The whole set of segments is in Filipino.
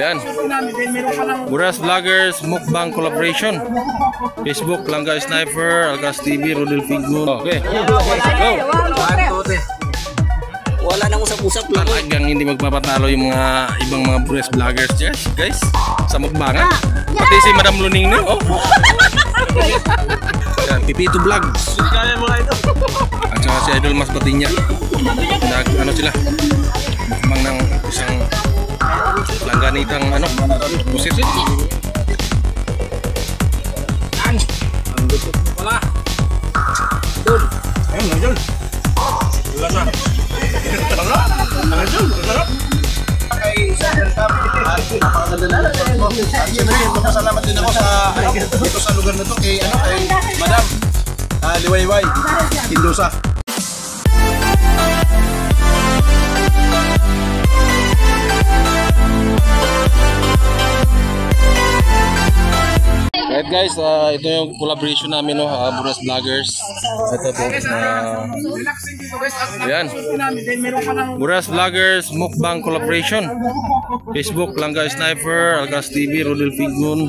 Yan. Buras Vloggers Mukbang Collaboration. Facebook, Langga Sniper, Algas TV, Rodel Figun. Okay. Go. Wala nang usap-usap lang. Talagang hindi magpapatalo yung mga ibang mga Buras Vloggers dyan, guys. Sa mukbangan. Pati si Madam Luning nyo. Oh. Yan, Pipito Vlogs. At saka si Idol Mas Patinya. Ano sila? Mukbang ng isang langganitang busit. Wala. Dun. Ayun, Idol. Wala na. Salamat din ako dito sa lugar na to kay Madam Liwayway Hindusa. Right guys, ito yung collaboration namin, no, Buras Vloggers. Ito po, yan, Buras Vloggers Mukbang Collaboration. Facebook, Langga Sniper, Algas TV, Rodel Figun,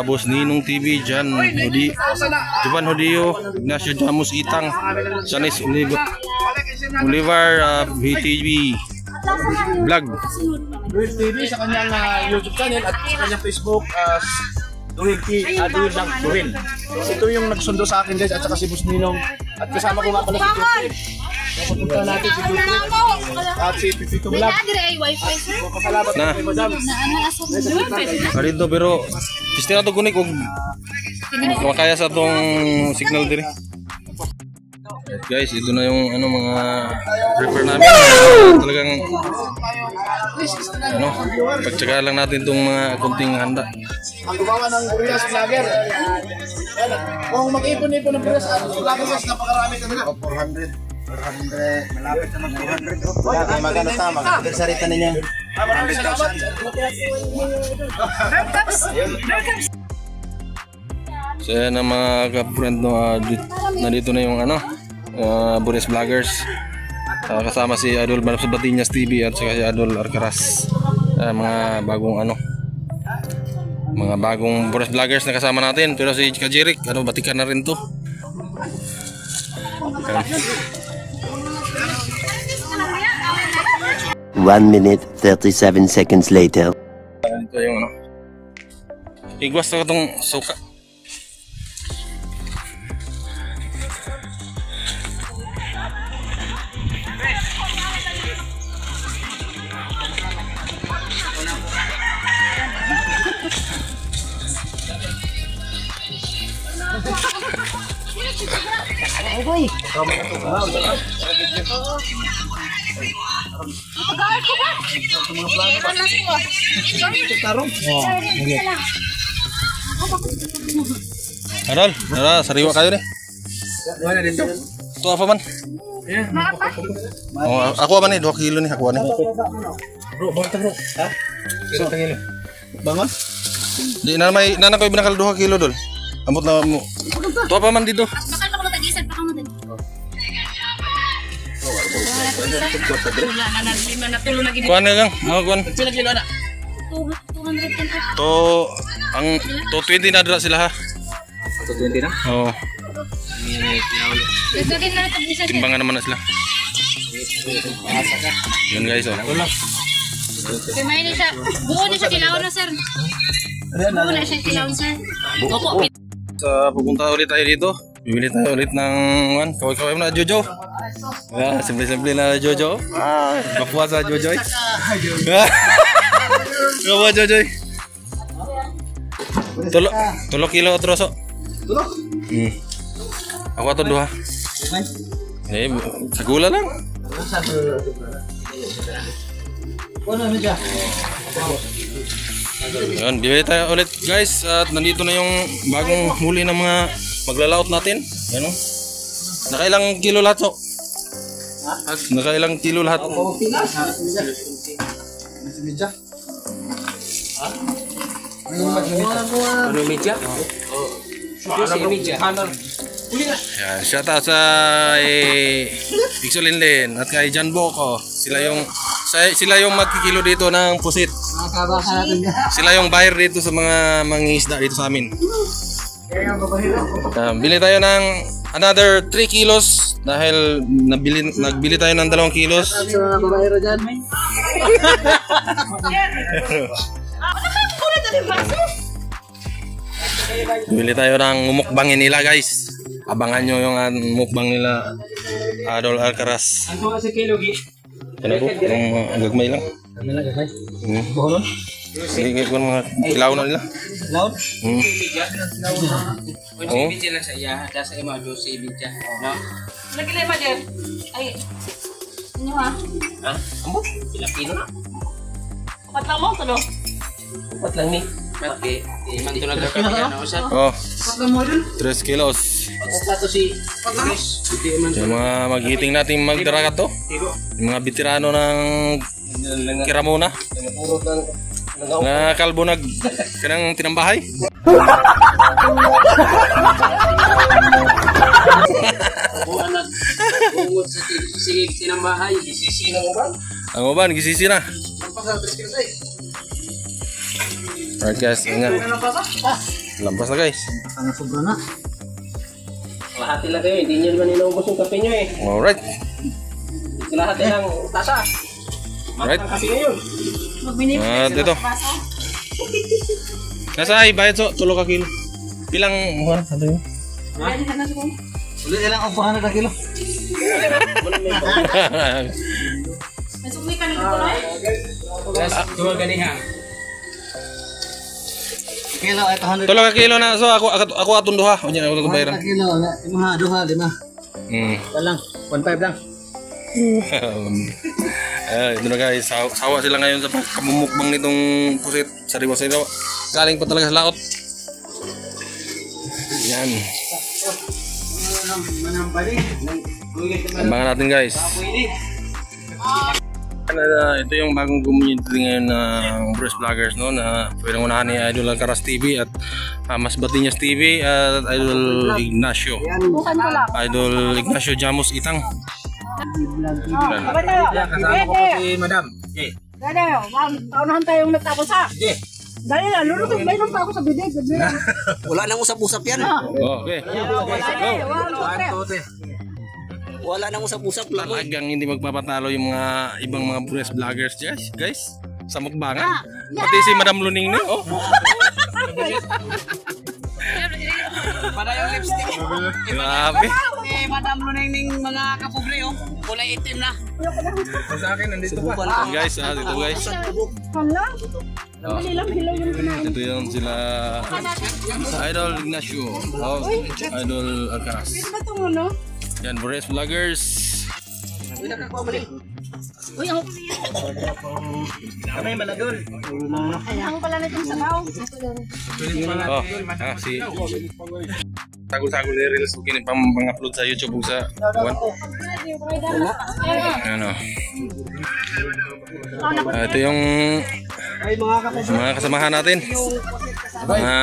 Boss Ninong TV, Jan Hudi, Juban Hudio, Ignacio Jamus Itang, Sanis Olivar, VTV Vlog. Ruel TV sa kanyang YouTube channel at sa kanyang Facebook Ruel lang Ruel. Ito yung nagsundo sa akin guys at saka si Boss Ninong at kasama ko nga pala si Jeffrey. Pupunta natin si Jeffrey at si Pipito Vlog. Pasalamat na kay Madam. Karito pero gusto na ito kunik kung makaya sa itong signal din. Guys, ito na yung mga prepare namin. Talagang pagtsaga lang natin itong mga kunting handa. Ang gumawa ng Buras Vlogger. Kung mag-ipon-ipon ng Buras Vloggers, napakarami talaga. 400, malapit naman 400. Wala, magkano tama, mag-versarita na niya. Maraming salamat. So yan ang mga ka-friend, nandito na yung Buras Vloggers. Kasama si Idol Manap sa Batinyas TV at saka si Idol Arcaras. Mga bagong Buras Vloggers na kasama natin. Pero si Kajirik, batikan na rin to. 1 minute 37 seconds later. Ito yung igwas na itong suka. Adol, sariwa kayo nih. Ito apa man? Oh, aku apa nih 2 kilo nih aku nih. Bro, bangta bro. Ha? Kilo kilo. Bangon? Di nana ko binakal 2 kilo dol. Ambot na mo. Ito apa man dito? Bakal ko tagisan pa kamo din. Kuan na lang, mga kuan. Pila kilo na? 210. To ang 220 na dira sila ha. 220 na? Oo. Dagdagan na tagisan. Timbangan naman na sila. Yan guys, oh. Kaya may ni siya. Buo na siya kilaw na sir. Buo na siya kilaw sir. Opo. Pupunta ulit tayo dito. Bibili tayo ulit ng kaway-kaway na Jojo. Yeah, simple-simple na Jojo. Mapuha sa Jojo. Kawa Jojo. 3 kilo troso. Ako ato 2. Sagula lang. Yan, bibili tayo ulit guys. At nandito na yung bagong huli ng mga maglalaot natin. Yan o. Nakailang kilo lahat so? Nakailang kilo lahat? Ano media? Yan, shout out sa Pixel Linlin at kay John Boko. Sila yung magkikilo dito ng pusit. Sila yung buyer dito sa mga mangingisda dito sa amin. Bili tayo ng another 3 kilos dahil nagbili tayo ng 2 kilos. Bili tayo ng mukbangin nila guys. Abangan nyo yung mukbang nila Idol Alcaraz. Ano kasi kilo gi? Ano po? Yung gagmay lang. Bohon. Sige ko mga kilaw na nila. Laut. Oh. Bidya lang sa iya, ada sa ima do si bidya. No. Lagi lima dyan. Ay. Ano ha? Ha? Ambo, pila kilo na. Kapat lang mo, tulo. Upat lang ni. Mati, man ito lang ka na usa. Oh. 3 kilos. Upat to si Chris. Hindi man Yung mga mag-eating natin magdaragat to. Yung mga veterano ng Kiramona. Na kalbo kanang tinambahay. buwan na bungod sa sige sinambahay, isisina mo ba? Ang uban, gisisi na. Alright guys, ingat. Lampas na guys. Lahati lang kayo, hindi nyo naman inaubos yung kape nyo eh. Alright. Lahati lang tasa. Alright. Kape ngayon. Dito. Nasa ay bayad so, 3 ka kilo. Pilang muhan? Ano yun? Ulit ilang ang 400 na kilo. Masukli ka nito tuloy? Yes, dua ganiha. Kilo ay 200 3 ka kilo na. So ako atong duha. Unya ako itong bayaran. kilo. Lima, duha, lima. Walang, 1.5 lang. Ito na guys, sawa sila ngayon sa pagkamumukbang nitong pusit. Sariwa-sariwa. Galing pa talaga sa laot. Yan. Abangan natin guys. Ito yung bagong community ngayon ng Bruce Vloggers, no, na pwedeng unahan ni Idol Alcaraz TV at Mas Batiñas TV at Idol Ignacio. Idol Ignacio Jamos Itang. Kasama ko po si Madam. Okay. Dada, paunahan tayong nagtapos ha. Okay. Dali lang, lulutog ba pa ako sa bidet? Wala nang usap-usap yan. Okay. Wala nang usap-usap lang. Talagang hindi magpapatalo yung mga ibang mga Bruce Vloggers guys sa mukbangan. Pati si Madam Luning ni, oh. Para yung lipstick. Grabe. Madam Luneng ning mga kapobre oh. Kulay itim na. Sa akin, nandito pa. Yan guys, dito guys. Hala? Dali lang, hilaw yung kinain. Ito yung sila Idol Ignacio, Idol Alcaraz. Ito ba itong ano? Yan, Bruce Vloggers. Uy, ang Kami malagon. ang pala na itong sabaw. Oh, si Sagol-sagol ni Reels kini pang-upload sa YouTube sa kuwan. Ano. Ito yung mga kasamahan natin. Mga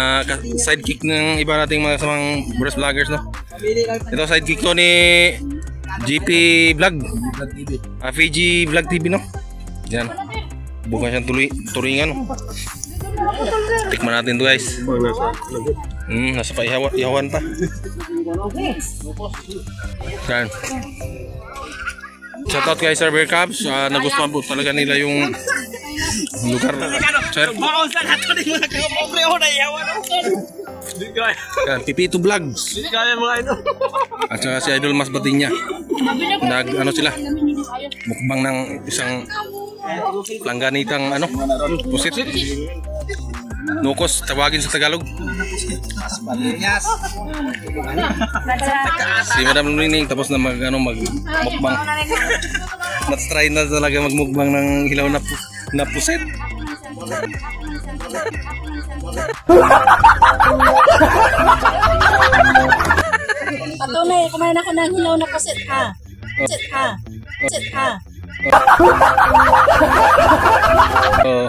sidekick ng iba nating mga kasamang Bruce Vloggers, no. Ito sidekick ko ni GP Vlog. Fiji Vlog TV, no. Yan. Bukan siyang turingan, no. Tikman natin to guys. Nasa ihawan pa. Yan. Shoutout kay Sir Bear Cubs. Nagustuhan po talaga nila yung lugar. Sir. Yan, Pipito Vlogs. At saka si Idol Mas Batiña. Ano sila? Mukbang ng isang langganitang pusit. Nukos, tawagin sa Tagalog. Si Madam Luning tapos na magmukbang. Nat-try na talaga magmukbang ng hilaw na pusit. Patunay, kumain ako ng hilaw na pusit ha. Pusit ha. Pusit ha. Oh.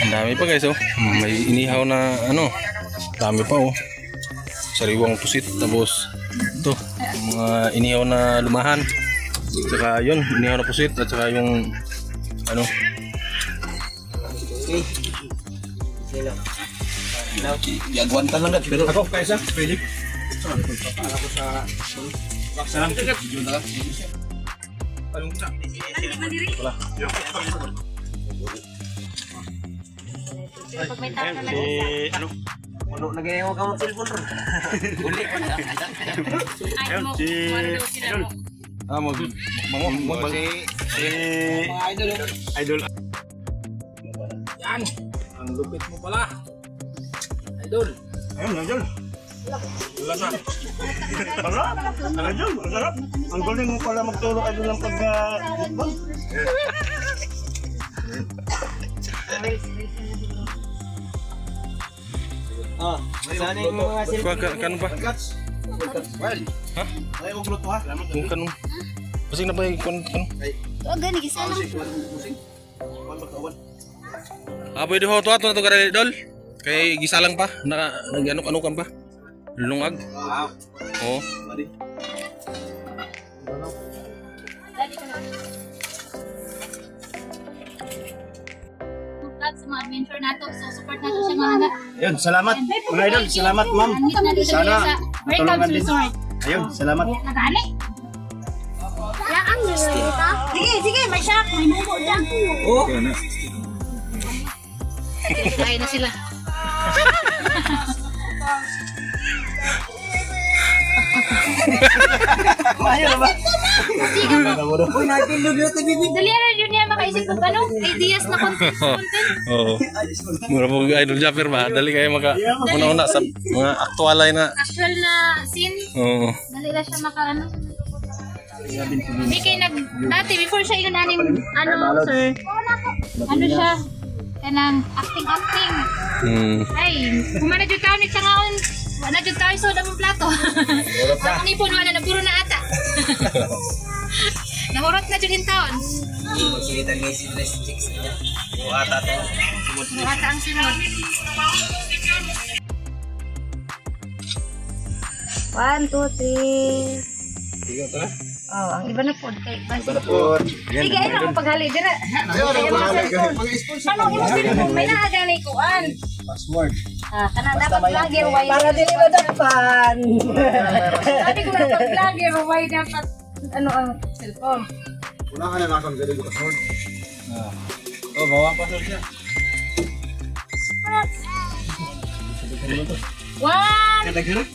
Ang dami pa guys, oh. May inihaw na dami pa, oh. Sariwang pusit, tapos ito mga inihaw na lumahan, Saka yun, inihaw na pusit at saka yung ano. Gagwantan lang pero ako kaysa pwede. Ako sa Baksalan. Video na. Anong sa? Wala. Pag may tao na Ano? Ano nagayaw ka mo cellphone ron? Uli ko na. ay mo, wala daw sila mo. Idol. Yan. Ang lupit mo pala. Idol. Ayun, Idol. Wala na. Wala. Idol, masarap. Ang galing mo pala magturo idol ng pagka-mukbang. Ah, sana yung mga Kano ba? Ha? Ay, uglot mo ha. Kung kano? Pasig na ba yung kano? Oh, gani gisa lang. Pwede ho to ato na to karali dol. Kay gisalang pa, nag-ano kan pa. Lungag. Oo. Sa mga adventure nato, so support nato siya mga Ayun, salamat. Mga idol, salamat ma'am. Sana Welcome Resort. Ayun, salamat. Nagani? Ya ang resort. Sige, may shark, may mumo diyan. Oh. Kain na sila. Ayaw na ba? Sige mo. Uy, napindog na TV. Dali na yun niya makaisip ng ano, ideas na content. Oo. Mura po idol Japper ba? Dali kayo una-una sa mga aktualay na. Actual na scene. Oo. Dali na siya maka ano. Hindi kayo dati before siya yung naning ano sir. Ano siya? Kanang acting. Ay, kumana jud taon ni sangaon. Wala jud tayo soda mong plato. Ang ipon wala na puro na ata. Nahurot na jud in taon. Ata ang sunod. 1, 2, 3. Oh, ang iba na po. Sige, ay na paghali dira. Ano yung cellphone may naaganay kuan? Password. Kana dapat vlogger why para dili madapan. Sabi ko dapat vlogger why dapat ano ang cellphone. Una ka na nakang galing password. Oh, bawa password siya. One. Kadaghan.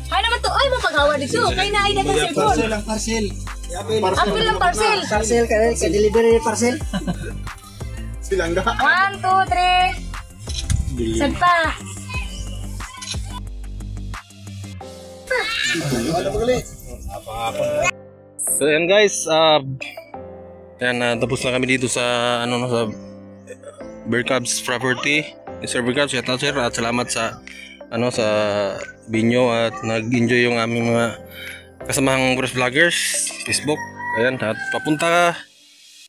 Ay naman to, ay mapagawa dito. Kay na ay dagang cellphone. Parcel ang parcel. Apil lang parcel. Parcel ka delivery parcel. Silang ga. 1, 2, 3. Sagpa. So yan guys, tapos na kami dito sa sa Bear Cubs property. Sir Bear Cubs, shout out sir at salamat sa sa binyo at nag-enjoy yung aming mga kasamahang Buras Vloggers Facebook. Ayan, at papunta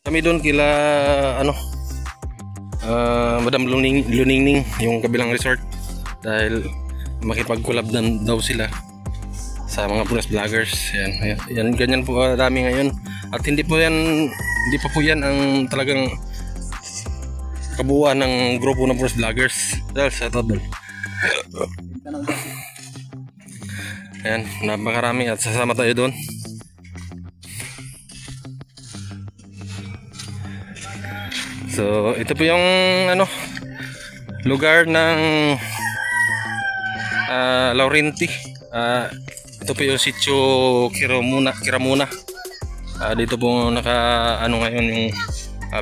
kami doon kila Madam Luningning yung kabilang resort dahil makipag-collab daw sila sa mga Buras Vloggers. Yan, ganyan po dami ngayon at hindi pa po yan ang talagang kabuuan ng grupo ng Buras Vloggers dahil sa tadol. Ayan, napakarami at sasama tayo doon. So, ito po yung lugar ng Laurenti. Ito po yung sitio Kiramuna. Dito po ngayon yung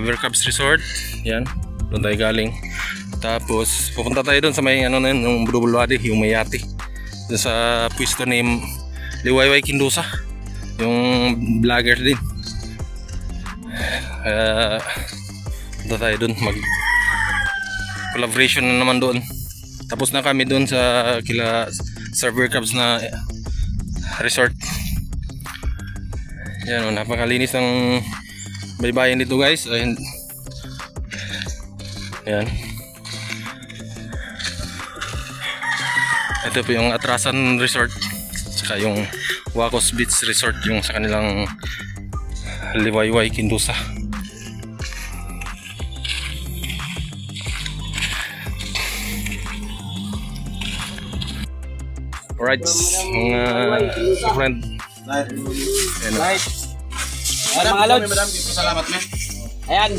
Bear Cubs Resort. Yan, doon tayo galing. Tapos pupunta tayo doon sa may yung Bulubulwadi, yung Mayati. Doon sa pwesto ni Liwayway Kindusa, yung vlogger din. Punta tayo doon, mag collaboration na naman doon. Tapos na kami doon sa kila Bear Cubs na resort. Yan, napakalinis ng baybayin dito guys. Ayan. Ito po yung Atrasan Resort saka yung Wacos Beach Resort yung sa kanilang Liwayway Kindusa. Alright, mga friend. Right. Madam, Mga lods. Madam, salamat me. Ayan.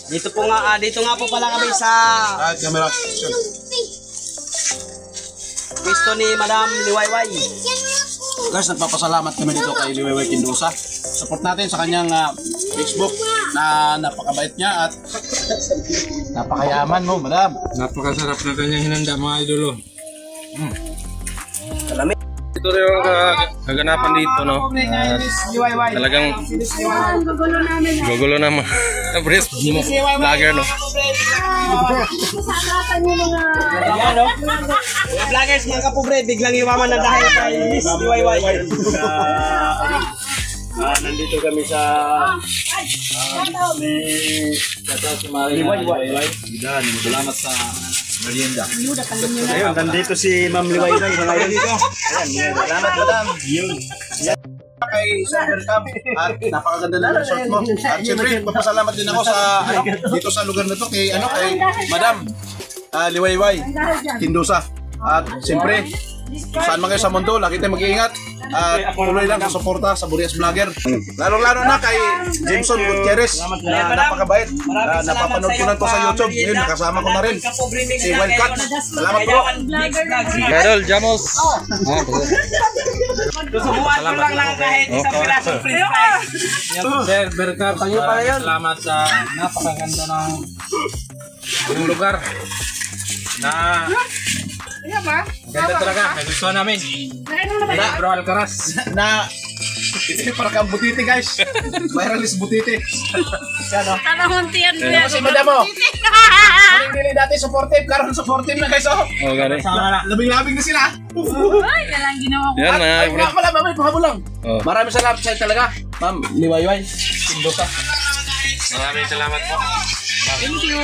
Dito nga po pala kami sa Camera action. pwesto ni Madam Liwayway. Guys, nagpapasalamat kami dito kay Liwayway Kindusa. Support natin sa kanyang Facebook na napakabait niya at napakayaman mo, madam. Napakasarap na kanyang hinanda mga idolo. Ito rin yung kaganapan dito, no? Talagang gugulo na mga breast vlogger, no? Ayan o. Mga vloggers, mga kapobre, biglang iwaman na dahil kay Miss Liwayway. Nandito kami sa Liwayway. Salamat sa merienda. Ayun, nandito si Ma'am Liwayway. Ayan, salamat madam. Kay Summer Camp at napakaganda na resort mo. At siyempre, papasalamat din ako sa dito sa lugar na to kay Madam Liwayway Kindusa. At siyempre, saan man kayo sa mundo, lagi tayong mag-iingat. Tuloy lang sa suporta sa Burias Vlogger. Lalo na kay Jameson Gutierrez na napakabait. Napapanood ko lang to sa YouTube. Ngayon, nakasama ko na rin si Wildcat. Salamat po. Idol Jamos. Susubuan ko lang kahit isang pirasong french fries. Sir Berkap, salamat sa napakaganda ng lugar. Na ganda talaga, nagustuhan namin. Bro Alcaraz. Na ito yung parang kang butiti guys. Viralist butiti. Tanamuntian mo yan. Si Madam mo. Ang dili dati supportive, karon supportive na guys. Oh, gani. labing-labing na sila. Ay, nalang ginawa ko. Yan, mga Ay, friend. wala pala, may pahabol lang. Oh. Maraming salamat sa inyo talaga. Ma'am, Liwayway Kindusa. Maraming salamat po. Thank you.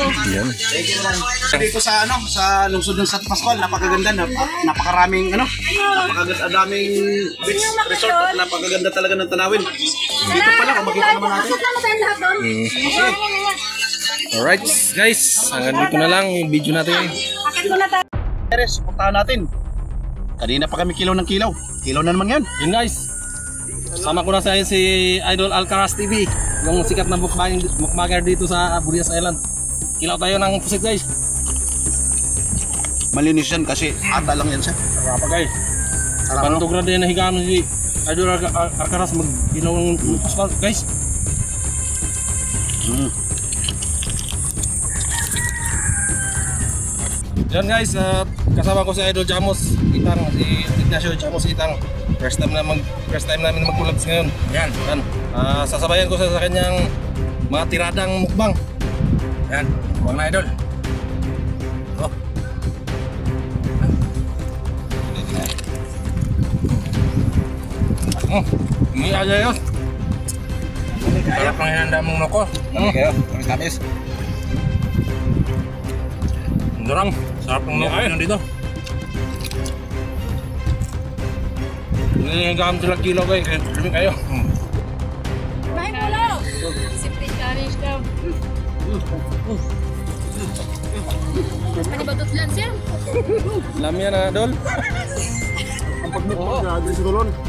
Dito sa sa lungsod ng San Pascual, napakaganda, napakaraming napakadaming beach resort at napakaganda talaga ng tanawin. Dito pala kung makita naman natin. Alright, guys. Hanggang dito na lang yung video natin. Teres, puntahan natin. Kanina pa kami kilaw ng kilaw. Kilaw na naman yan. Yun guys. Sama ko na sa si Idol Alcaraz TV. Yung sikat na mukbanger dito sa Burias Island. Kilaw tayo ng pusit guys. Malinis yan kasi ata lang yan siya. Sarap guys. Pantog na din nahigaan si Idol Alcaraz mag-ilaw ng pusit guys. Yan guys, kasama ko si Idol Jamos Itang, si Ignacio Jamos Itang. First time namin mag-collabs ngayon. Yan. Sasabayan ko sa kanyang mga tiradang mukbang. Yan. Huwag na idol. Hindi aja yun. Sarap ng hinanda mong noko. Kayo, tamis. Dorang, sarap ng noko yun dito. Hindi gamit sila kilo kayo, kaya kayo. Bahay mo lang. Siyempre, challenge ka. Ano ba tutlan siya? Alam yan na, Dol.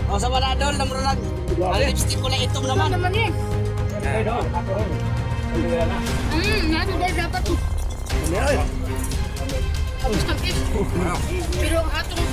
O sa mga idol, namurag. Ang lipstick ko lang itong naman. Naman yan. Ano dahil dapat. Tapos tapos. Pero ang atong